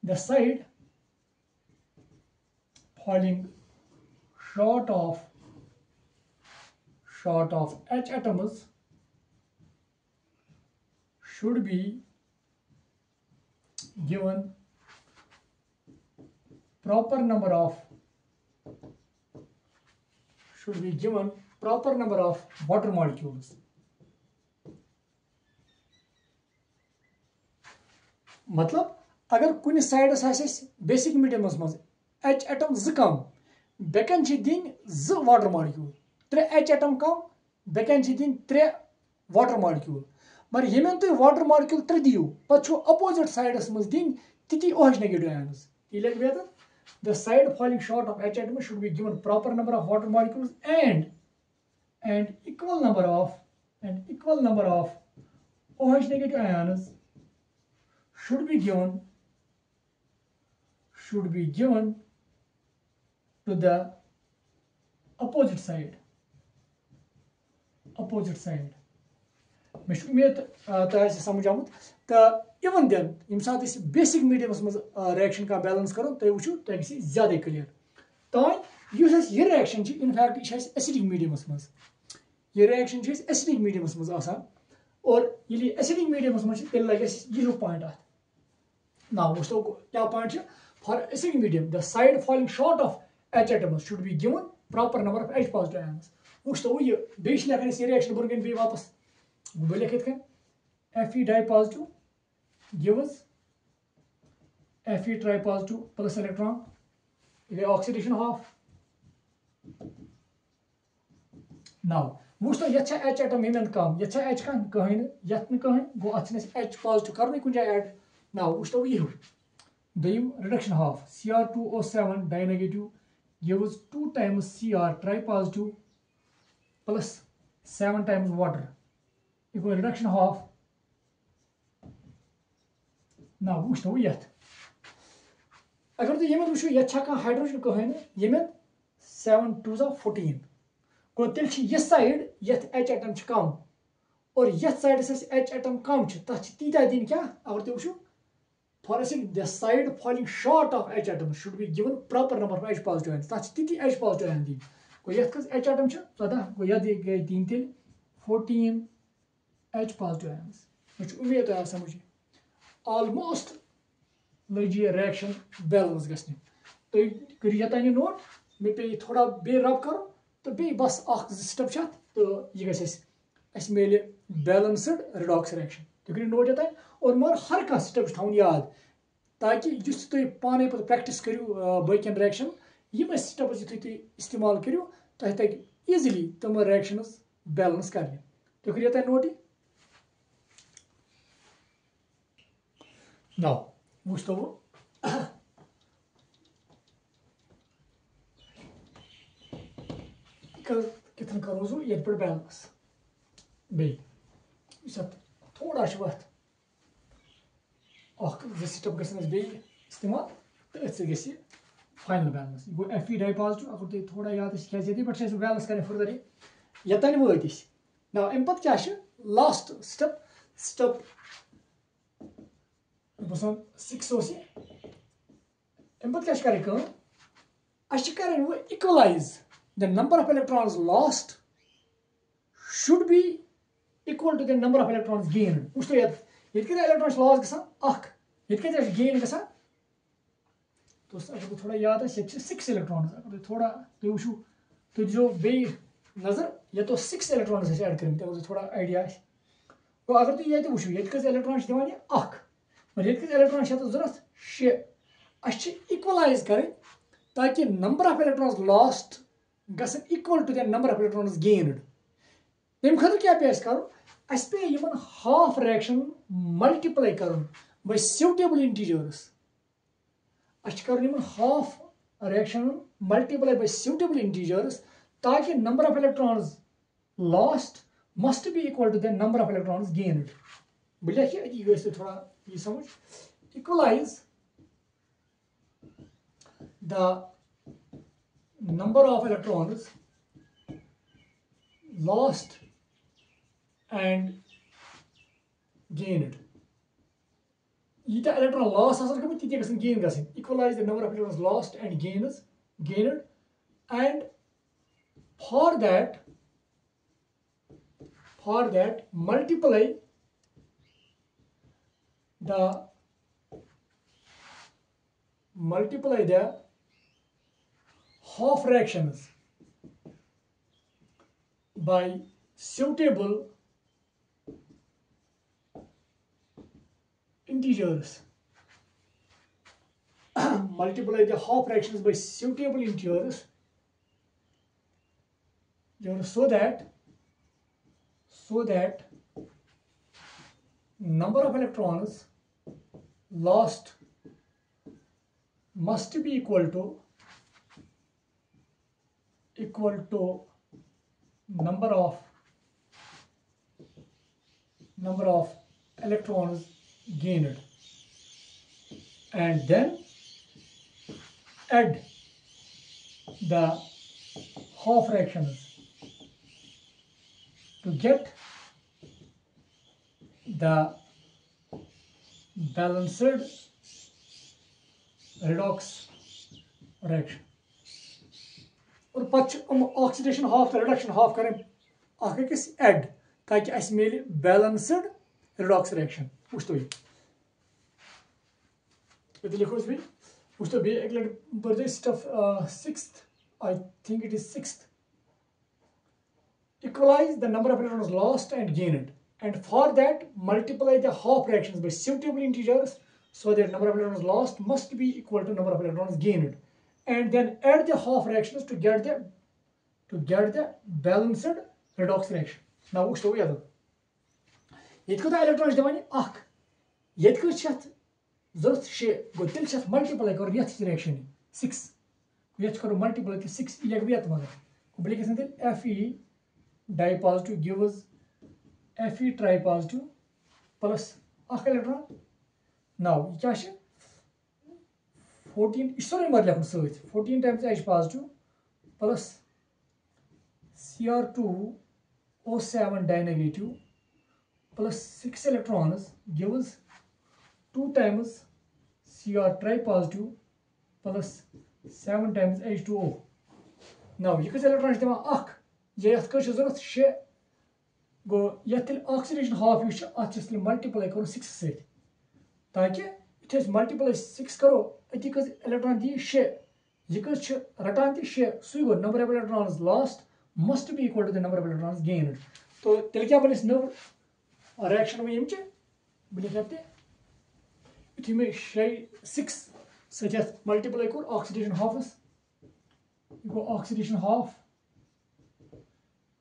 the side falling short of H atoms should be given proper number of water molecules. मतलब अगर कुछ साइडस बेसिक मीडियमस मज H एटम ज कम बेकन दिन ज वाटर मॉलिक्यूल 3 H एटम कम बेकन दिन 3 वाटर मॉलिक्यूल मगर यमें तुम वाटर मॉलिक्यूल 3 दियो पे अपोजिट साइडस मज दिन ती OH नेगेटिव आयन्स ये लग बेहतर the side falling short of H atom should be given proper number of water molecules and equal number of OH negative ions should be given to the opposite side. मे उम्मीद तुम समझ आमुत तो even then यम सात basic मीडियमस मज reaction का balance करो तुम वो तुम ज्यादा क्लियर तान यह रिएक्शन इनफैक्ट यह एसिडिक मीडियमस मज यह रिएक्शन एसिडिक मीडियमस मज और ये एसिडिक मीडियमस मज तेल लगे यह पॉइंट अत ना वो क्या point for acidic medium the side falling short of H atoms should be given proper number of H positive ions वो यह बेस लिखन ये रिएक्शन बुन बे वापस बह लिख Fe dipositive gives Fe tripositive plus electron ये oxidation half now वो ये H atom ये कम ये H कहीं ये गो अत H positive कर कुछ ऐड now वो यह दोम reduction half Cr2O7 dinegative gives 2 times Cr tripositive plus 7 times water equal reduction half. Now वो यथ अगर तो ये वो ये हाइड्रोजन कहें ये 7 2 14 गो तेल यह साइड यथ H एटम कम और यथ साइडस H एटम कम तथ तीता दिन क्या अगर तुम वो forensic the side falling short of H atom should be given proper number of H positive ion तथ ती H पॉजिटिव आयन दिन गो यथ कस H एटम 14 गो यह गए दिन तेल 14 H पॉजिटिव आयन्स मुझे उम्मीद है समझ ऑलमोस्ट लग ये रिएक्शन बैलेंस गने तुम करो यतान नोट मे पे थोड़ा बे रब कर तो बे बस स्टेप तो यह गस मिले बैलेंसड रिडॉक्स रिएक्शन तुम करो नोट यतान और मगर हर कह स्टेप थवन याद ताकि तुम पाने पे प्रैक्टिस करो बकन रिएक्शन यम स्टेप्स यु तुम इस्तेमाल करो तुम तक ईजिली तम रिएक्शन बैलेंस करने तुम करो यतान नोट नाउ वुच तो कितन करो ये पे बैलेंस बे थोड़ा वत स्टेप गए बे इस्तेमाल तो अथ ग फाइनल बैलेंस गो Fe डाई पॉजिटिव अगर तुम थोड़ा याद क्या पे बैलेंस करें फर्दर यतान वत ना अम पे क्या लास्ट स्टेप स्टेप बसान 6 अम पे क्या करें वो equalise the number of electrons lost should be equal to the number of electrons gained. Which to ये electrons lost गसान अख ये gain गसान तो अगर थोड़ा याद है 6 electrons अगर थोड़ा तुम वो तुम जो बे नजर ये तो 6 electrons ऐड करें अगर थोड़ा आइडिया तो अगर तुम ये वो ये electrons दिवान ये अख और ये electrons जरूरत 6 अच्छे इक्वलाइज करें ताकि number of electrons lost गसन equal to the number of electrons gained. तम खतर क्या पे करो पे यमन हाफ रिएक्शन मल्टीप्लाई करन बाय suitable integers कर Yemen half reaction multiply by suitable integers ताकि number of electrons lost must be equal to the number of electrons gained. बुझा कि ये थोड़ा ये समझ equalize the number of electrons lost and gained. Yita electron loss asal kami titi gain gain gasin. Equalize the number of electrons lost and gained, and for that multiply the half fractions by suitable integers. Multiply the half fractions by suitable integers so that number of electrons lost must be equal to number of electrons gained, and then add the half fractions to get the balanced redox reaction. और oxidation half reduction half करें अकिस add ताकि अस मिले balanced redox reaction वुच तो ये लिखो बे वुच तो बे एक लट बर्दे step 6th I think it is 6th equalize the number of electrons lost and gained, and for that multiply the half fractions by suitable integers so that number of electrons lost must be equal to number of electrons gained, and then add the half fractions to get the balanced redox reaction. Now which to yadu yet ko electrons divan ak yet ko chat zurut she go til chat multiply kar yet reaction 6 yet kar multiply to 6 yak bi atma ko bele kesan tel Fe dipositive gives Fe tripositive plus ak electron. Now kya she 14 sorry mar lekhun 14 times H positive plus Cr2O7 dinegative plus 6 electrons gives 2 times Cr tripositive plus 7 times H2O. Now, you can electron is akh. Yes, because she go yetil oxidation half you actually multiply karo 6 set. Taki it is multiply 6 karo. It because electron di she. Because ratan di she. So go number of electrons lost must be equal to the number of electrons gained. So tel kya bane no reaction में यमचे बने कहते इतने में she 6 such as multiply को oxidation half is equal oxidation half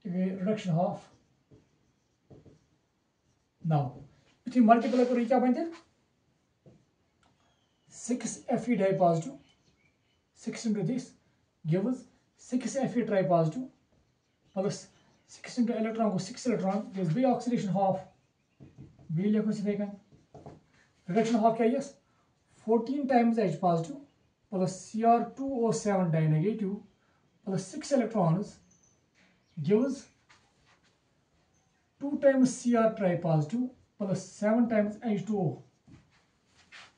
reduction half. Now, if you multiply को क्या बनते 6 Fe dipositive 6 into this gives 6 Fe tripositive plus 6 into electron को 6 electron gives B oxidation half B लिखो सीधे kan reduction half क्या है 14 times H positive plus Cr2O7 dinegative plus 6 electrons gives 2 times Cr tripositive plus 7 times H2O.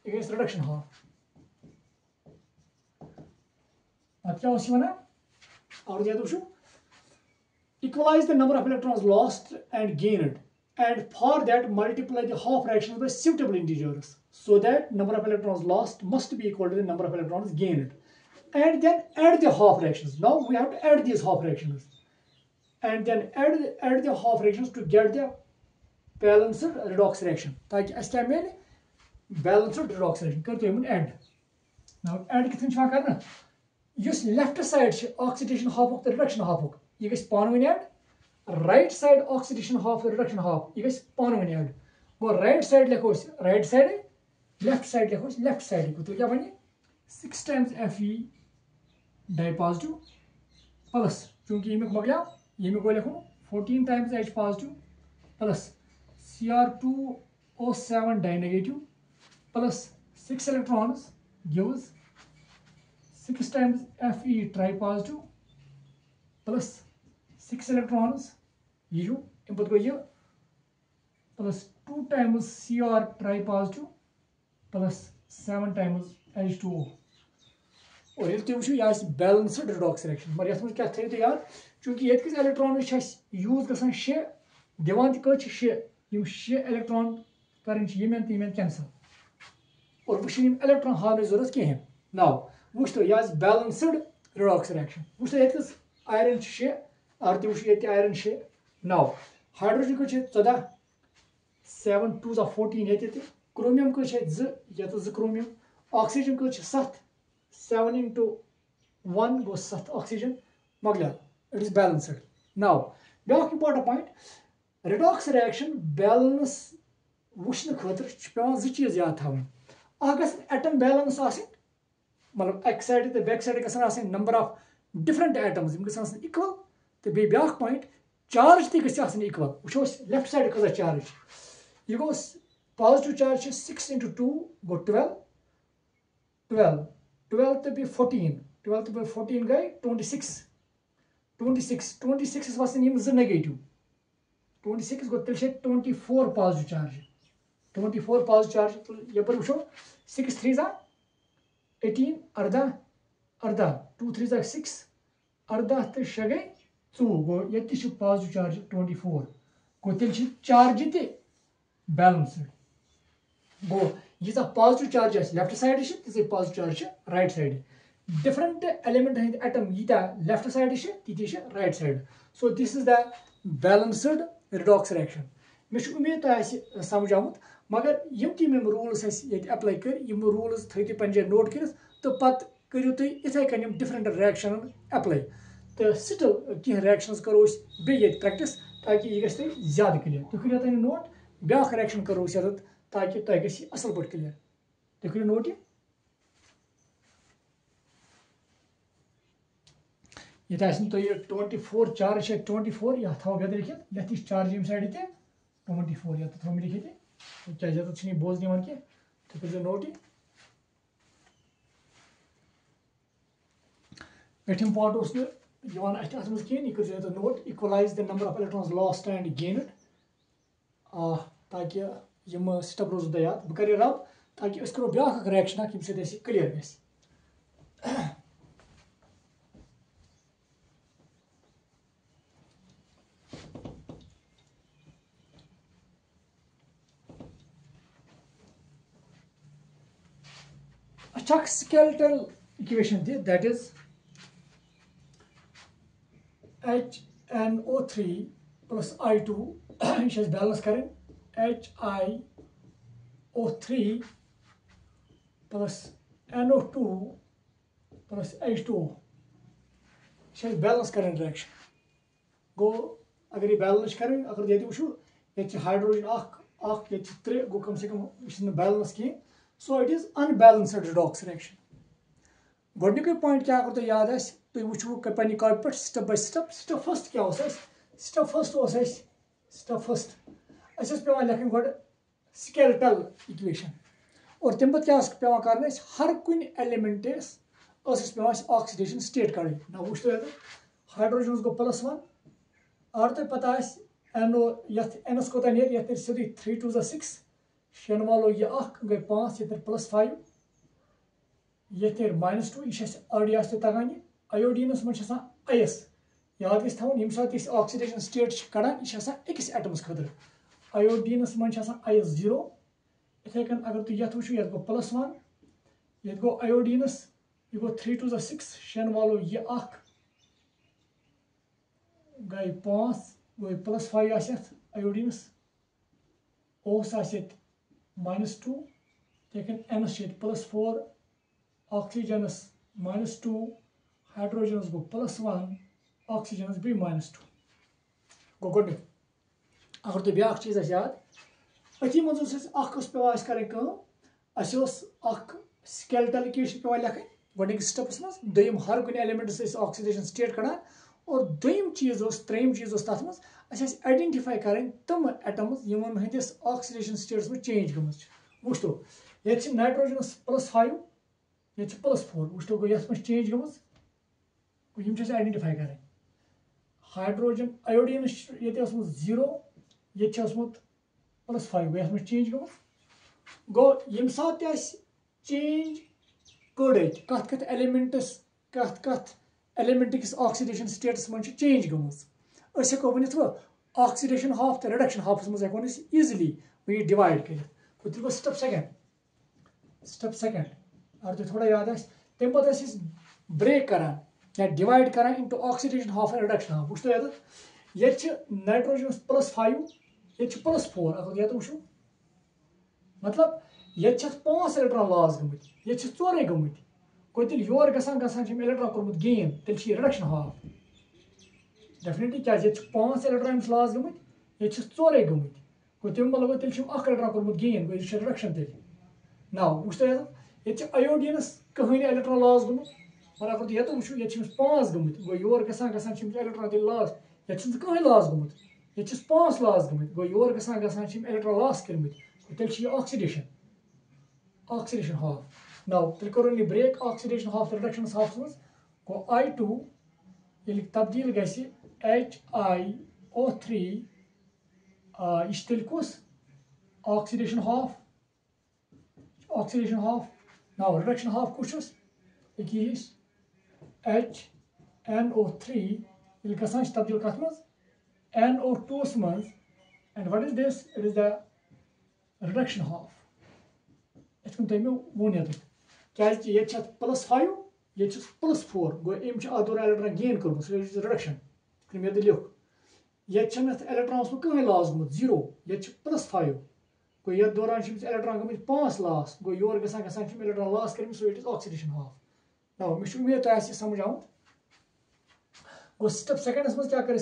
Against reduction half. अब क्या होगा ना? और क्या दोस्तों? Equalize the number of electrons lost and gained, and for that multiply the half fractions by suitable integers, so that number of electrons lost must be equal to the number of electrons gained, and then add the half fractions. Now we have to add these half fractions. And then add the half fractions to get the balanced redox reaction. ताकि ऐसा क्या मिले balanced redox reaction करते हैं add. Now add कितने छा करना? Use left side से oxidation half होगा reduction half होगा. ये किस पान में add? Right side oxidation half reduction half. ये किस पान में add? वो right side लिखो right side, left side लिखो left side को तो क्या बने? 6 times Fe dipositive plus क्योंकि ये में मगला ये में कोई लिखो 14 times H positive plus Cr2O7 dinegative plus 6 electrons gives 6 times Fe tripositive plus 6 electrons you input को ये plus 2 times Cr tripositive plus 7 times H2O. और ये तो वुचो यह बैलेंस्ड रिडॉक्स रिएक्शन मगर यथ में क्या थी यार चूंकि ये किस इलेक्ट्रॉन यूज गसान शे दिवान कत शे यम शे इलेक्ट्रॉन करन यमें तमें कैंसल और वुचन यम इलेक्ट्रॉन हावन जरूरत कहें नाउ वुच तो यह बैलेंस्ड रिडॉक्स रिएक्शन वुच तो ये आयरन शे और तो वुच ये आयरन शे नाउ हाइड्रोजन को 14 7 2 14 ये क्रोमियम को 2 क्रोमियम ऑक्सीजन को 7 7 into 1 goes 7 oxygen magla it is balanced. Now back important point redox reaction balance wushne khatir pevan zu cheez yaad thavan agas atom balance asin matlab x side te back side gasan asin number of different atoms im gasan asin equal te be back point charge te gas asin equal wuchos left side kaza charge you goes positive charge is 6 into 2 go 12 to be 14 12 to be 14 guy 26 is was in the negative 26 got 24 positive charge 24 positive charge ये पर वुचो 6 3 जा 18 अर्धा 2 3 जा 6 अर्धा तो 6 गई 2 गो ये positive charge 24 गो तेल charge ते balanced गो ये positive charge left side is a positive charge right side different element in the atom ये left side is right side so this is the balanced redox reaction मैं उम्मीद तो समझ आमुत मगर यम ती में रूल्स अप्लाई कर यम रूल्स थी पे नोट कर तो पत करू तुम इथे कन डिफरेंट रिएक्शन अप्लाई तो स्टिल कह रिएक्शन करो बे प्रैक्टिस ताकि यह गि ज्यादा क्लियर तुम करो तुम नोट ब्या रिएक्शन करो ताकि तुम गि असल पे क्लियर तुम करो नोट ये 24 चार्ज 24 यह थो बेद लिखित ये चार्ज यम साइड 24 ये थो लिखित क्या बोज निवान कह तुम करो नोट पेठम पार्ट यहां अत मज कहें यह कर note equalize the number of electrons lost and gained ताकि यम स्टेप रोज याद बह कर रब ताकि अस करो ब्या रिएक्शन यम सत क्लियर ग skeletal equation that is HNO3 plus I2 यह बैलेंस करें HiO3 plus NO2 plus H2O यह बैलेंस करें रिएक्शन गो अगर यह बैलेंस करें अगर ये वो ये हाइड्रोजन ये त्रे गो कम से कम यह बैलेंस कहें so it is unbalanced redox reaction गोडनिक पॉइंट क्या अगर तुम याद तुम वो पे कॉपी पे स्टेप बाय स्टेप फर्स्ट क्या स्टेप फर्स्ट पे लिखन गो स्केलेटल इक्वेशन और तम पे क्या कर हर कुन एलिमेंटस पे ऑक्सीडेशन स्टेट कड़ी ना वो हाइड्रोजन गो +1 अगर तुम पता NO एनस कोता नीर सीधे 3 2 6 शेन वालो यह गई 5 ये +5 ये -2 यह ऑलरेडी तगान आयोडीनस मज आयस याद गई थवन यम सात ऑक्सीडेशन स्टेट कड़ान यह अकिस एटमस खतर आयोडीनस मज आयस 0 इथे कन अगर तुम ये वो ये गो +1 ये गो आयोडीनस यह गो 3 2 6 शेन वालो यह गई 5 गई +5 आयोडीनस ओस -2 लेकिन एनस +4 ऑक्सीजनस -2 हाइड्रोजनस गो +1 ऑक्सीजनस भी -2 गो गोड अगर तुम ब्या चीज याद अथी मज पे करें स्केलेटल इक्वेशन पे लिखन गोडनिक स्टेप्स मज दोयम हर कुन एलिमेंट्स ऑक्सीडेशन स्टेट कड़ान और दोयम चीज त्रेयम चीज तथ मज आइडेंटिफाई करें तम एटम्स यमन हंदिस ऑक्सीडेशन स्टेट्स में चेंज गम वो ये नाइट्रोजनस +5 ये +4 वो गो ये चेंज गम आइडेंटिफाई करें हाइड्रोजन आयोडीन ये 0 ये +5 गो ये चेंज गम गो यम सात चेंज कड़ कत एलिमेंटस कत एलिमेंट किस ऑक्सीडेशन स्टेटस मन चेंज गम हेको वनित वो ऑक्सीडेशन हाफ तो रिडक्शन हाफस मज हेको ईजिली वो डिवाइड कर गो स्टेप सेकंड अगर तुम थोड़ा याद तम पे ब्रेक करान या डिवाइड करान into oxidation half and reduction half वो ये नाइट्रोजन +5 ये +4 अगर ये वो मतलब ये 5 इलेक्ट्रॉन लॉस गमत ये 4 गमत गो तेल योर गसान इलेक्ट्रॉन कोर्मुत गेन तेल रिडक्शन हाफ डेफिनेटली क्या 5 इलेक्ट्रॉन लॉस गमत ये 4 गमत गो तम मतलब तेल इलेक्ट्रॉन कोर्मुत गेन गो ये रिडक्शन तेल ना वो ये आयोडीनस कहीं इलेक्ट्रॉन लॉस गमत और अगर तुम ये वो ये 5 गमत गो योर गसान इलेक्ट्रॉन तेल लॉस ये कहीं लॉस गमत ये 5 लॉस गमत गो योर गसान इलेक्ट्रॉन लॉस कर्मित तेल ऑक्सीडेशन हाफ नाउ तेल करो break oxidation half reduction half मज गो I2 ये तब्दील गि HiO3 यह तेल कुस oxidation half now reduction half कुछ यह HNO3 ये गसान तब्दील कत मज NO2 मज and what is this it is the reduction half तुम वो क्या ये +5 ये +4 गो अम दौरान इलेक्ट्रॉन गेन कर्म रिडक्शन मे लिख ये इलेक्ट्रॉन कहीं लॉस गमत 0 ये +5 गो ये दौरान इलेक्ट्रॉन गमत 5 लॉस गो योर गसान इलेक्ट्रॉन लॉस कर्म so it is oxidation half ना मे उम्मीद तुम समझ आउट गो स्टेप सेकंडस मज क्या कर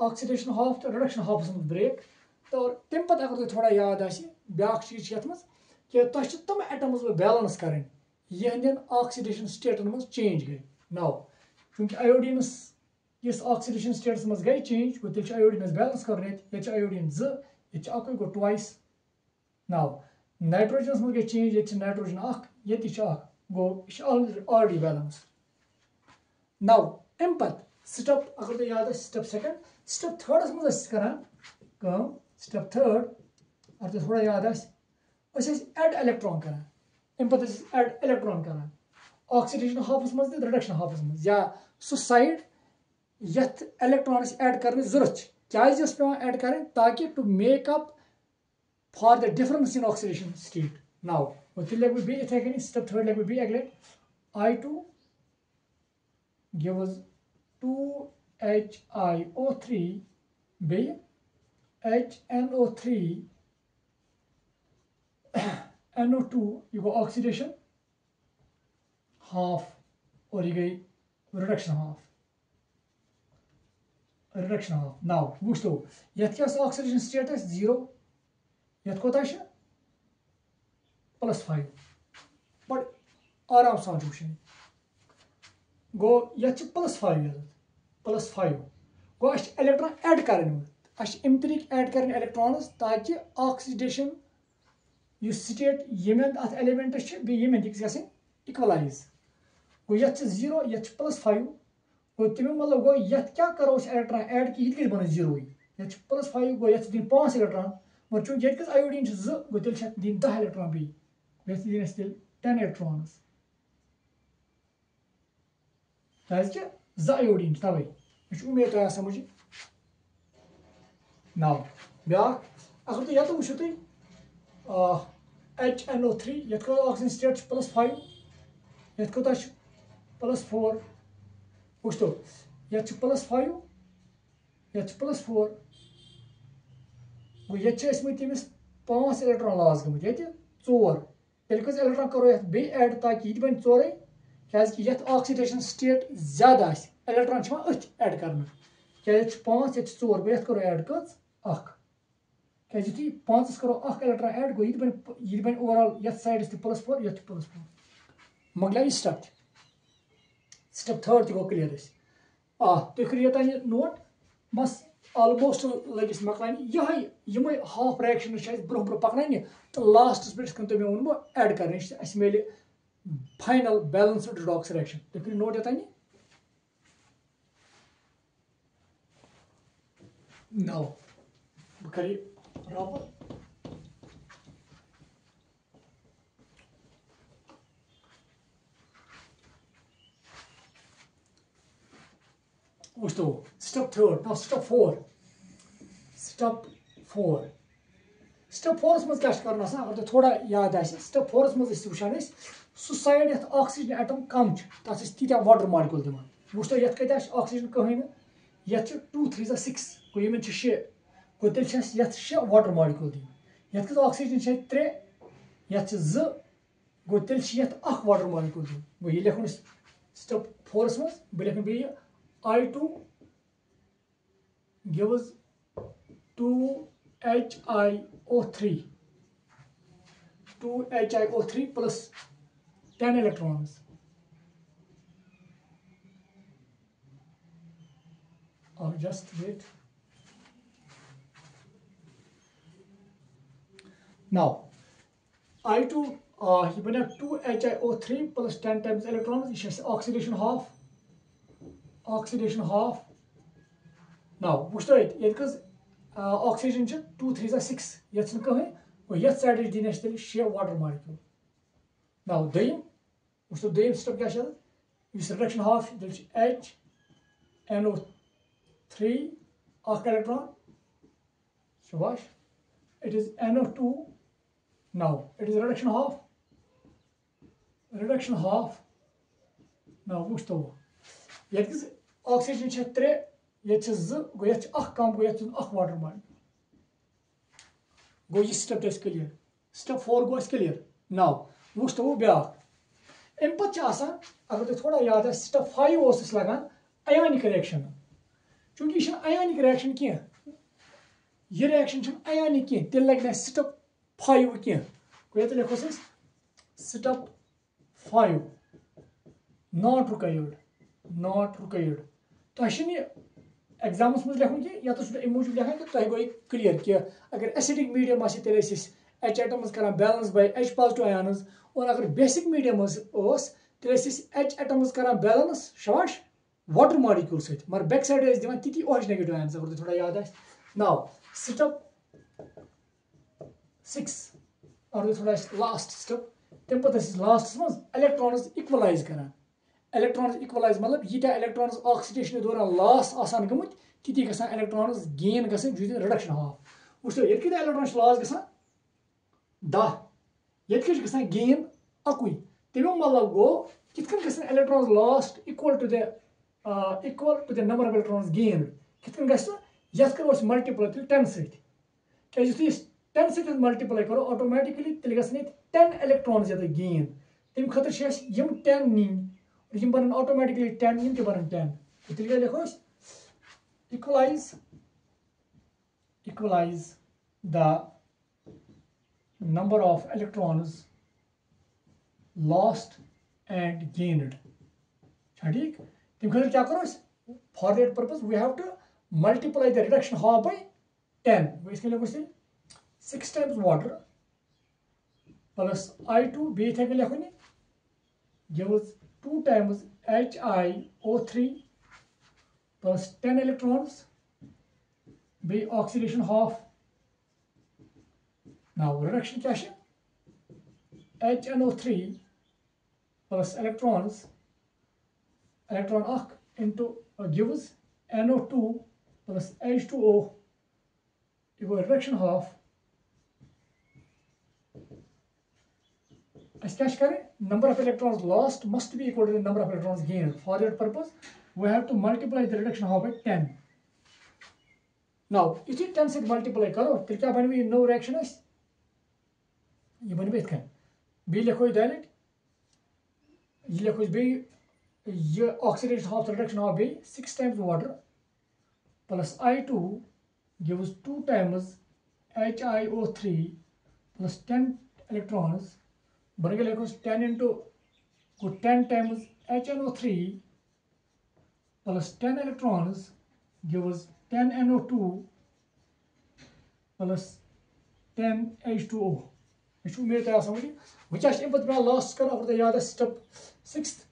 ऑक्सीडेशन हाफ तो रिडक्शन हाफस मज ब्रेक तो तम पे अगर तुम थोड़ा याद ब्या चीज ये कि तुम एटम्स बैलेंस करें यहंदन ऑक्सीडेशन स्टेटन मज चेंज गई नाउ चूंकि आयोडीनस इस ऑक्सीडेशन स्टेटस मज गई चेंज गो तेल आयोडीनस बैलेंस कर ये आयोडीन 2 ये अक गो ट्वाइस नाउ नाइट्रोजन मज गई चेंज ये नाइट्रोजन 1 ये गो ऑलरेडी बैलेंस नाउ अम पत स्टेप अगर तुम याद स्टेप सेकंड स्टेप थर्डस मज करान स्टेप थर्ड अगर तुम थोड़ा याद एड इलेक्ट्रॉन करान अम पे एड इलेक्ट्रॉन करान ऑक्सीडेशन हाफस मज रिडक्शन हाफस मज या सो साइड यथ इलेक्ट्रॉन ऐड करने जरूरत क्या पे ऐड करें ताकि to make up for the difference in oxidation state now तेल लिख बह इथे कन स्टेप थर्ड लिख बह अगले I2 gives 2HiO3 बे HNO3 NO2 ये गो ऑक्सीडेशन हाफ और ये गई रिडक्शन हाफ नाउ वो यथ क्या ऑक्सीडेशन स्टेट 0 यथ कोता +5 बट आराम सान वुचन गो यथ +5 +5 गो इलेक्ट्रॉन ऐड कर अम तरीक ऐड कर इलेक्ट्रॉनस ताकि ऑक्सीडेशन स्टेट यमें अत एलिमेंटस गई इक्वलाइज गो यथ 0 यथ +5 गो तमें मतलब गो यथ क्या करो इलेक्ट्रॉन ऐड कि यह बन 0 यथ +5 गो यथ दिन 5 इलेक्ट्रॉन मगर चूंकि ये आयोडीन 2 गो तेल दिन 10 इलेक्ट्रॉन बी दिन तेल 10 इलेक्ट्रॉन्स क्या 2 आयोडीन तवे उम्मीद तुम समझ नाउ ब्या अगर तुम वो तुम HNO3 यथ ऑक्सीजन स्टेट +5 यथ कोता +4 वो यथ +5 यथ +4 गो ये तमिस 5 इलेक्ट्रॉन लॉस गमत ये 4 कस इलेक्ट्रॉन करो ये बे ऐड ताकि ये बन 4 क्या ऑक्सीडेशन स्टेट ज्यादा इलेक्ट्रॉन अथ ऐड कर क्या 5 ये 4 गो ये करो ऐड कच क्या 5 करो इलेक्ट्रॉन ऐड गो ये बन ओवरऑल ये साइड +4 ये +4 मकल स्टेप थर्ड गो क्लियर तुम करो ये नोट बस ऑलमोस्ट लगिस मकलान ये हाफ रिएक्शन ब्रोह ब्रोह पकन तो लास्टस पे तुम वो ऐड कर मेल फाइनल बैलेंस्ड रिडॉक्स रिएक्शन तुम करो नोट ये नाउ बह कर बराबर वो step third now step four step फोरस मज क्या अगर तुम थोड़ा याद स्टेप फोरस मज वुचान सह साइड ये ऑक्सीजन एटम कम तथ तीत वाटर मॉलिक्यूल दिवान वो ये कत ऑक्सीजन कहें ये 2 3 6 गो ये 6 गो तेल 6 वाटर मॉलिक्यूल दिन ये ऑक्सीजन 3 ये 2 गो तेल 1 वाटर मॉलिक्यूल दिन गो ये लिखन स्टेप फोरस मज बह लिख बे I2 gives 2HiO3 plus 10 electrons. Or just wait. Now, I2 you bring 2HiO3 plus 10 times electrons. It's oxidation half. Now, what's it? Oxygen 2 3 6 ये कहें ये साइड दिन 6 वाटर मॉलिक्यूल नाउ दम दम स्टेप क्या रिडक्शन हाफ HNO3 इलेक्ट्रॉन शाबाश it is NO2 now it is reduction half now वो ये ऑक्सीजन 3 ये 2 गो ये कम गो ये वाटर मॉलिक्यूल गो ये step clear step 4 go clear now वो ब्या अम पे अगर तुम थोड़ा याद स्टेप 5 लगान आयोनिक रिएक्शन चूंकि यह आयोनिक रिएक्शन कह यह रिएक्शन आयोनिक कह तेल लगे स्टेप 5 कह गो ये लिखो स्टेप 5 नॉट रिक्वायर्ड तुम एग्जामस मज लिखन कि या तो अम मूजूब लिखान कि तुम गो क्लियर कि अगर एसिडिक मीडियम तेल H एटम्स कर balance bye H positive ions और अगर बेसिक मीडियम तेल H एटम्स कर बैलेंस शाबाश वाटर मॉलिक्यूल सहित मगर बैक साइड दिवान ती OH नेगेटिव आयंस अगर थोड़ा याद आए नाउ स्टेप 6 और थोड़ा लास्ट स्टेप तम पे लास्ट मज इलेक्ट्रॉन्स इक्वलाइज करान इलेक्ट्रॉन्स इक्वलाइज मतलब यीटा इलेक्ट्रॉन्स ऑक्सीडेशन दौरान लॉस आसान गमुत ती गसान इलेक्ट्रॉन्स गेन गसन रिडक्शन हाफ वो ये इलेक्ट्रॉन लॉस गसान 10 ये गसान गेन 1 तमें मतलब गो कित electrons lost equal to the number of electrons gain कित यथ करो मल्टीप्लाई 10 सत्य 10 सत्य मल्टीप्लाई करो ऑटोमेटिकली तेल गए 10 इलेक्ट्रॉन्स ये गेन तम खतर यम 10 नीन बन ऑटोमेटिकली 10 यम बन 10 तेल लिखो equalize the number of electrons lost and gained ठीक तम खतर क्या करो for that purpose we have to multiply the reduction half by 10 इसके लिखो 6 times water plus I2 बे थे लिखो gives 2 times HiO3 plus 10 electrons be oxidation half. Now reduction क्या HNO3 plus electrons electron into gives NO2 plus H2O equal reduction half. Number of electrons lost must be equal to the number of electrons gained. For that purpose, we have to multiply the reduction half by 10. Now, if you 10 से multiply करो, तो क्या बने ये no reaction है? ये बने बेत कन. B लिखो ये डायरेक्ट. ये लिखो B ये oxidation half reduction half B 6 times water plus I2 gives 2 times HiO3 plus 10 electrons. बन गया लिखो 10 into 10 times HNO3 plus 10 electrons gives 10 NO2 plus 10 H2O. This is somebody which is but lost over the other step 6th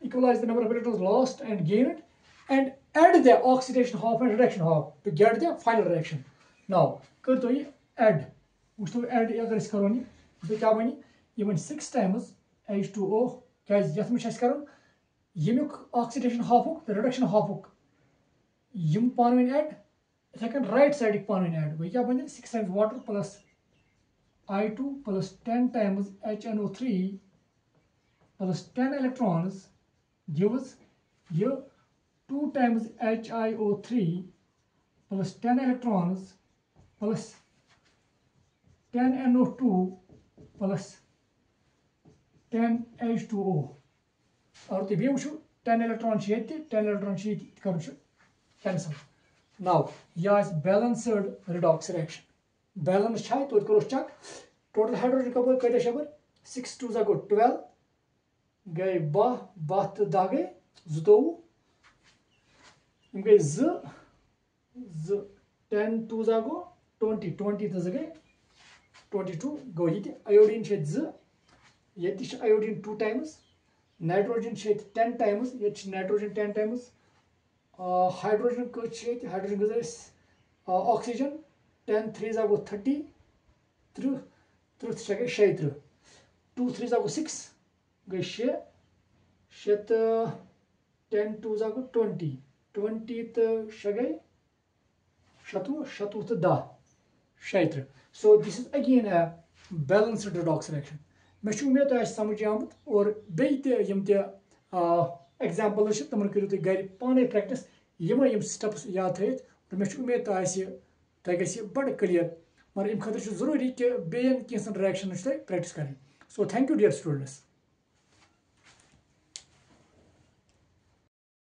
equalize the number of electrons lost and gained and add the oxidation half and reduction half to get the final reaction. Now कर तो ये add उस तो add अगर इस करो नहीं तो क्या बनी even 6 times H2O क्या यथ में शेष करो यमुक oxidation half होक the reduction half होक यम पानवें ऐड सेकंड राइट साइड पानवें ऐड वही क्या बने 6 times water plus I2 plus 10 times HNO3 plus 10 electrons gives ये 2 times HiO3 plus 10 electrons plus 10 NO2 plus 10 H2O और तो भी वो 10 electrons ये 10 electrons ये करो cancel. Now, यह balanced redox reaction. Balance है तो करो check. Total hydrogen कबर कटे शबर 6 2 जा गो 12 गए 12 तो 10 गए 2 गए 10 2 जा गो 20 तो गए 22 गो ये iodine है 2 ये iodine 2 times nitrogen है 10 times ये nitrogen 10 times हाइड्रोजन हाइड्रोजन गए ऑक्सीजन 10 3 जा गो 30 30 30 गए 36 2 3 जा गो 6 गए 6 6 तो 10 2 जा गो 20 20 तो 6 गए 7 7 तो 10 36 so this is again a balanced redox reaction मैं उम्मीद तो समझ आमुत और बेते यम ते एग्जाम्पल तमन करो तुम घर पाने प्रैक्टिस यम स्टेप्स याद थी और मे उम्मीद तो गि बड़ क्लियर मगर अम खतर जरूरी कि बेन कैंसन रिएक्शन प्रैक्टिस करें so thank you dear students.